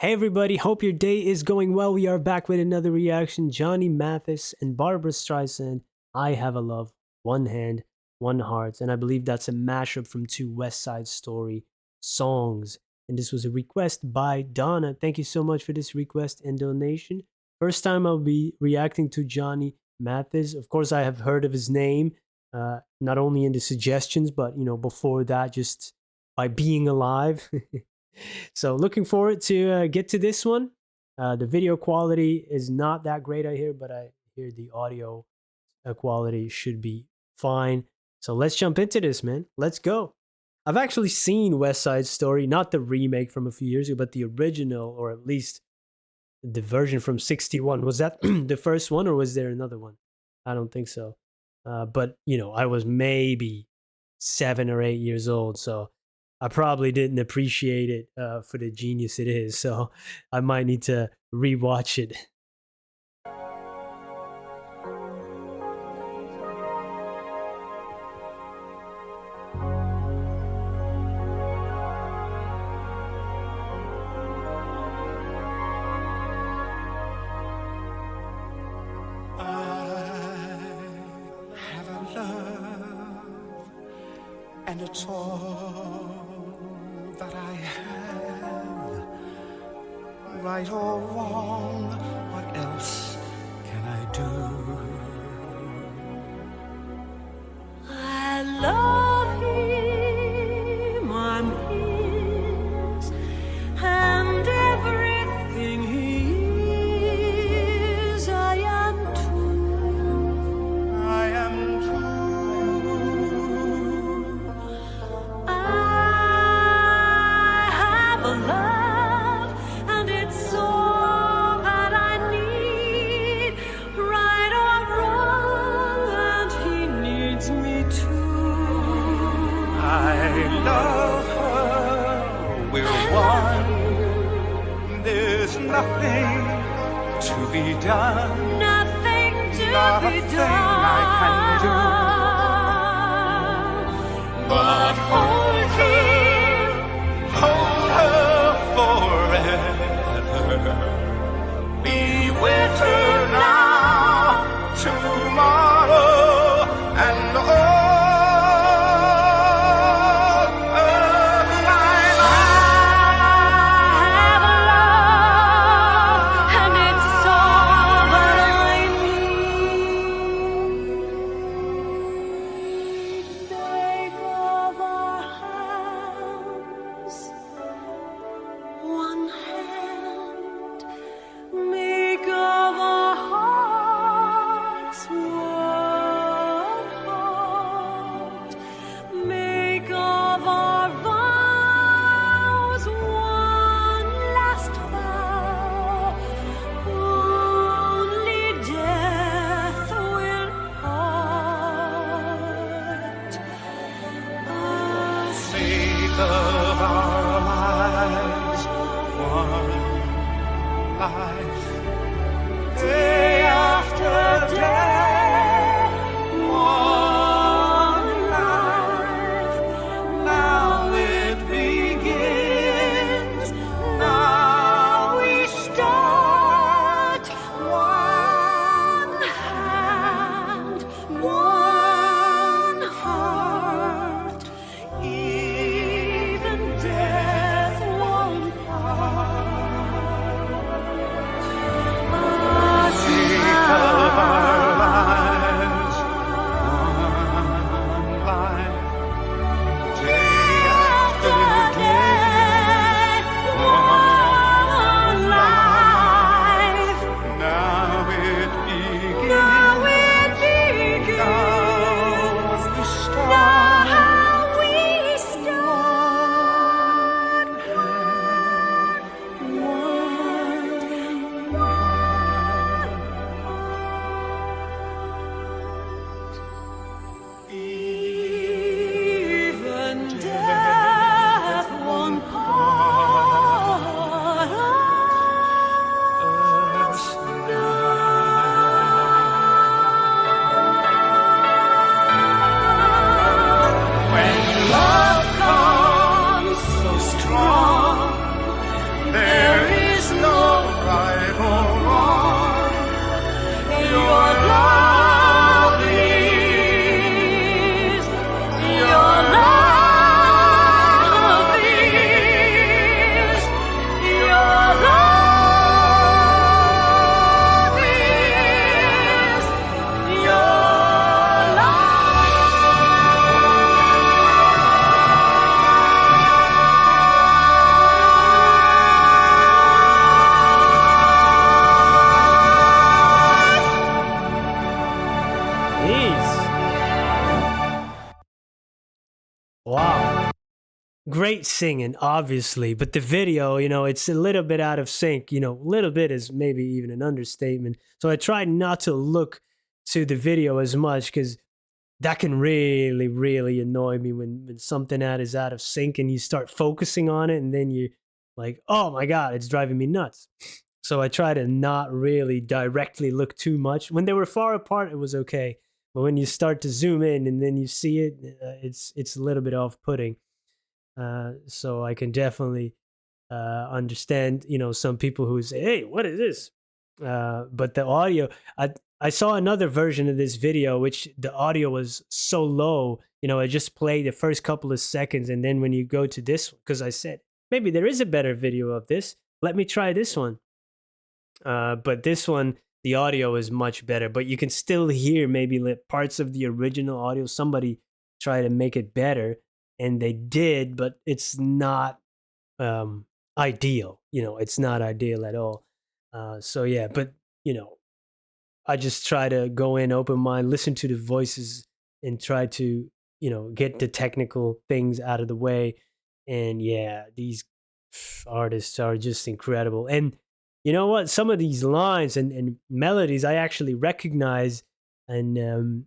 Hey everybody, hope your day is going well. We are back with another reaction. Johnny Mathis and Barbra Streisand, I Have a Love, One Hand, One Heart. And I believe that's a mashup from two West Side Story songs. And this was a request by Donna. Thank you so much for this request and donation. First time I'll be reacting to Johnny Mathis. Of course, I have heard of his name, not only in the suggestions, but before that, just by being alive. So looking forward to get to this one. The video quality is not that great, I hear, but I hear the audio quality should be fine. So let's jump into this, man. Let's go. I've actually seen West Side Story, not the remake from a few years ago, but the original, or at least the version from 61. Was that the first one, or was there another one? I don't think so. But, I was maybe 7 or 8 years old, so I probably didn't appreciate it for the genius it is, so I might need to rewatch it. And it's all that I have, right or wrong, what else can I do? I love him, I'm his, and everything he is, I am too. I am too. I love her, we're one. There's nothing to be done. Nothing to Not be a thing done. I can do. But hold him, hold her forever. Be with her now, tomorrow, and all. Of our lives, one life, day after day, one life. Now it begins, now we start. One hand, one heart. Death won't part. great singing, obviously, but the video, it's a little bit out of sync. A little bit is maybe even an understatement. So I tried not to look to the video as much because that can really, really annoy me when something that is out of sync and you start focusing on it and then you're like, oh my God, it's driving me nuts. So I try to not really directly look too much. When they were far apart, it was okay. But when you start to zoom in and then you see it, it's a little bit off-putting. So I can definitely understand, some people who say, "Hey, what is this?" But the audio, I saw another version of this video, which the audio was so low, it just played the first couple of seconds, and then when you go to this, because I said maybe there is a better video of this, let me try this one. But this one, the audio is much better, but you can still hear maybe parts of the original audio. Somebody tried to make it better, and they did, but it's not ideal. It's not ideal at all. So yeah, but I just try to go in open mind, listen to the voices, and try to get the technical things out of the way. And yeah, these artists are just incredible. And you know what? Some of these lines and melodies I actually recognize, and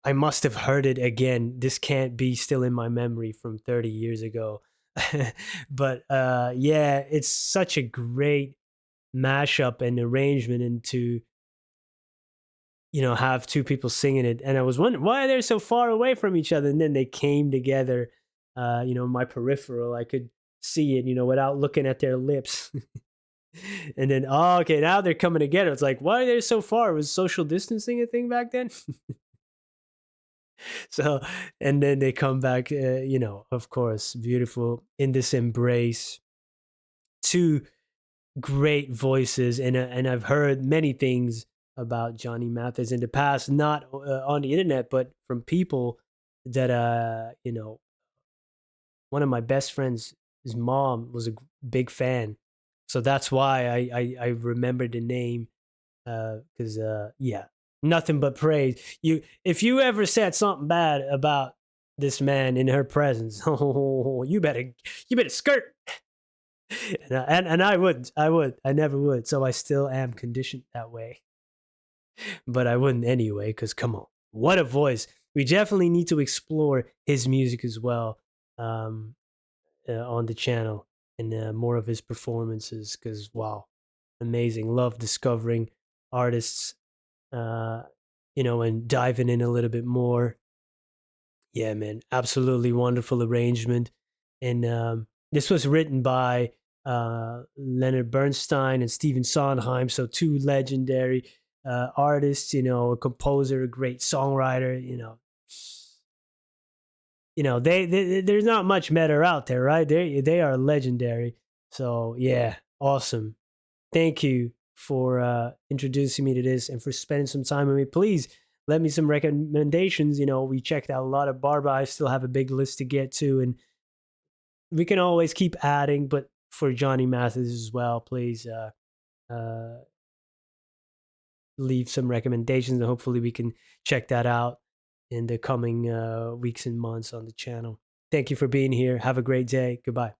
I must have heard it again. This can't be still in my memory from 30 years ago. But yeah, it's such a great mashup and arrangement, and to have two people singing it. And I was wondering why they're so far away from each other, and then they came together. My peripheral, I could see it, without looking at their lips. And then, oh, okay, now they're coming together. It's like, why are they so far? Was social distancing a thing back then? So, and then they come back, of course, beautiful in this embrace. Two great voices, and I've heard many things about Johnny Mathis in the past, not on the internet, but from people that one of my best friends, his mom was a big fan, so that's why I remember the name, because yeah, nothing but praise. If you ever said something bad about this man in her presence, oh, you better skirt. And I wouldn't. I never would. So I still am conditioned that way. But I wouldn't anyway, because come on, what a voice. We definitely need to explore his music as well, on the channel, and more of his performances, because wow, amazing. Love discovering artists, and diving in a little bit more. Yeah, man, absolutely wonderful arrangement. And this was written by Leonard Bernstein and Stephen Sondheim, so two legendary artists. A composer, a great songwriter. There's not much better out there, right? They are legendary. So yeah, awesome. Thank you for introducing me to this and for spending some time with me. Please let me some recommendations. We checked out a lot of Barbra. I still have a big list to get to, and we can always keep adding. But for Johnny Mathis as well, please leave some recommendations, and hopefully we can check that out in the coming weeks and months on the channel. Thank you for being here. Have a great day. Goodbye.